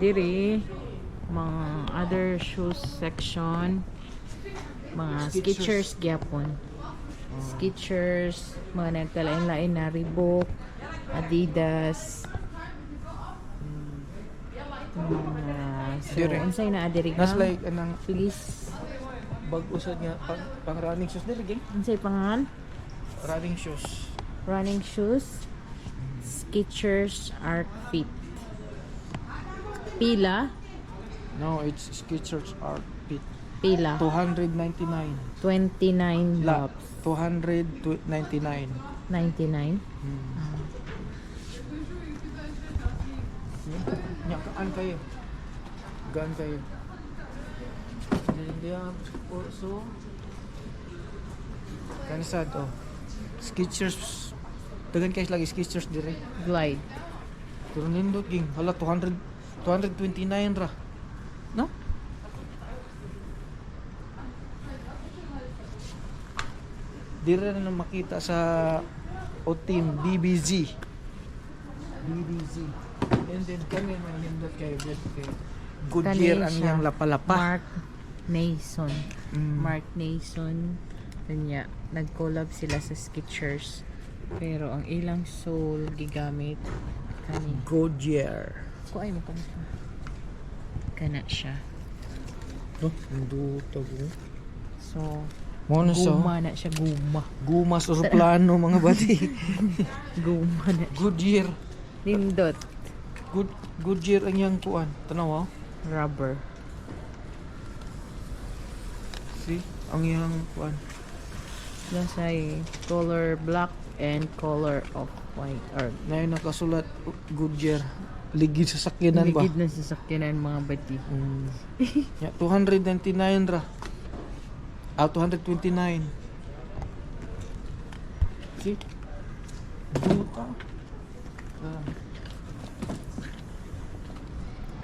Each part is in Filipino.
Diri mga other shoes section, mga Skechers gyapon. Skechers, mga nagkalain-lain na Reebok, Adidas. So, unsay na diri ka? Nas like anang Please. bag usad nga pang running shoes diri geng. Unsay pangalan? Running shoes. Running shoes. Skechers Arc Fit. Pila? No, it's Skechers Art Fit. Pila? 299. 29 La, bucks. 299. 99? Nya kaan kayo. Gaan kayo. Hindi so kanisad oh. Skechers dagan kayo lagi Skechers dire. Glide. Pero nindot ging hala 229 ra. No? Dire na makita sa OTHAIM BBZ. And then kami may nindot kayo Goodyear ang yang lapalapa. Mark Nason. Mm. Mark Nason. Kanya, nag-collab sila sa Skechers. Pero ang ilang sole gigamit kani Goodyear. ko ay mo kana siya. Oh, nindot ako. So, Mo na sa guma na siya, guma. guma sa plano mga bati. Guma na. Goodyear. Nindot. Goodyear ang yang kuan. Tanaw oh. Rubber. See? Ang yang kuan. Nasa color black and color of white. Or Na yung nakasulat Goodyear. Ligid sa sakyanan ba? ligid na sa sakyanan mga bati. Yeah, 299 ra. 229. See? Duta.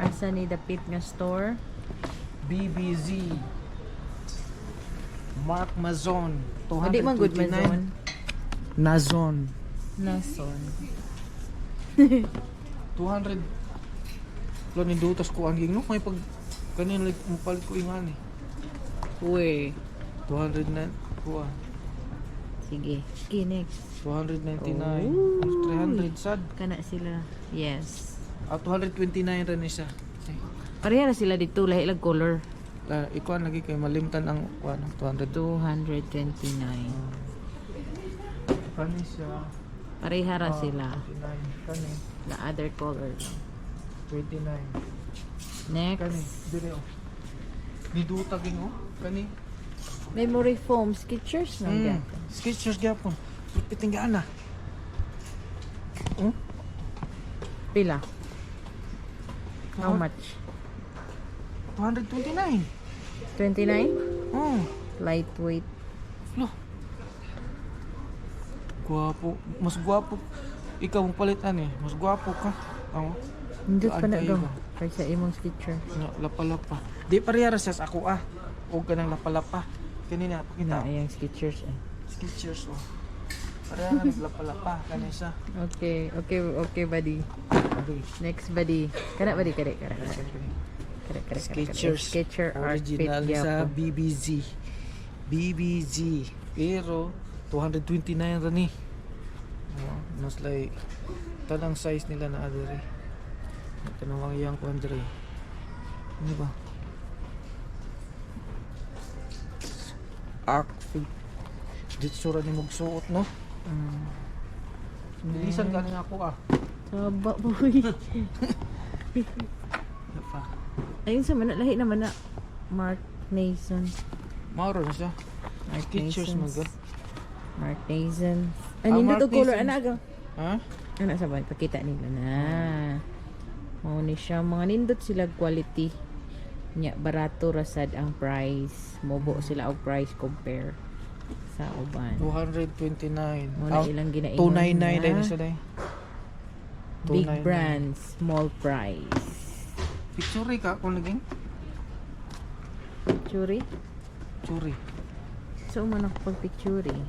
Asa ni dapit nga store? BBZ. Mark Mazon. Hindi man good man zone. Nazon. Nason. 200. Lo ni dutas ko ang ging no may pag kanin like palit ko ingan eh. Uy. 200 na kuha. Sige. Okay, next. 299. Oh. 300 sad. Kana sila. Yes. 229 ra ni siya. Pareha na sila dito. Lahi lang color. Ikuan lagi kay malimtan ang kuan 200. 229. Kani siya. Pareha ra sila. 29. Kani The other color. 29. Next. Kani dire oh. Ni duta ging oh. Kani Memory foam. Skechers na gyapon. Skechers gyapon. Pitinggaan na. Oh? Pila? How much? 229. 29? Oh. Lightweight. Lo. Guwapo. Mas guwapo. Ikaw mong palitan eh. Mas guwapo ka. Oh. Hindi pa na kayo daw. ba? Kaysa imong Skechers. Lapa-lapa. Di parehara siya sa ako ah. Huwag ka ng lapa-lapa. Kanina, pakita. Na, ayang Skechers eh. Skechers oh. Parehara ng lapa-lapa. Kanina siya. Okay, buddy. Okay. Next, buddy. Kana, buddy, kare. Skechers. Skechers Art Fit Original sa gyapon. BBZ. Pero 229 ra ni. Oh, mas like tanang size nila na adere. Tanawang yang kuandre. Ano ba? Arc Fit. Dito sura ni magsuot no. Nilisan ka na ako ah. Saba, boy. Apa? Ayun sa mana, lahi naman na. Mark Nason. Mauro na siya. Mark Skechers Nasons. mga. Mark Nason. Mark Nindot to color. Nason. Ana agaw. Ha? Ana sa ba? Pakita nila na. Mao ni siya. Mga nindot sila quality. Nya, barato rasad ang price. Mobo sila og price compare sa uban. 229. Muna ilang ginaingon 299 din siya dai. Big 299. brand, small price. Picture ka kung naging Churi? churi. So, man ako pag-picture eh.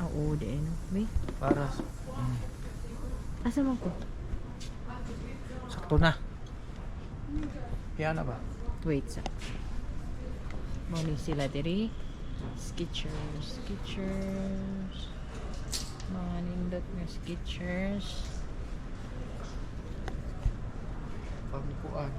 Oo, di no. May? Para Asa mo ko? Sakto na. Yan na ba? Wait sa. Muni sila diri. Skechers. Mga nindot nga Skechers. Pamikuan.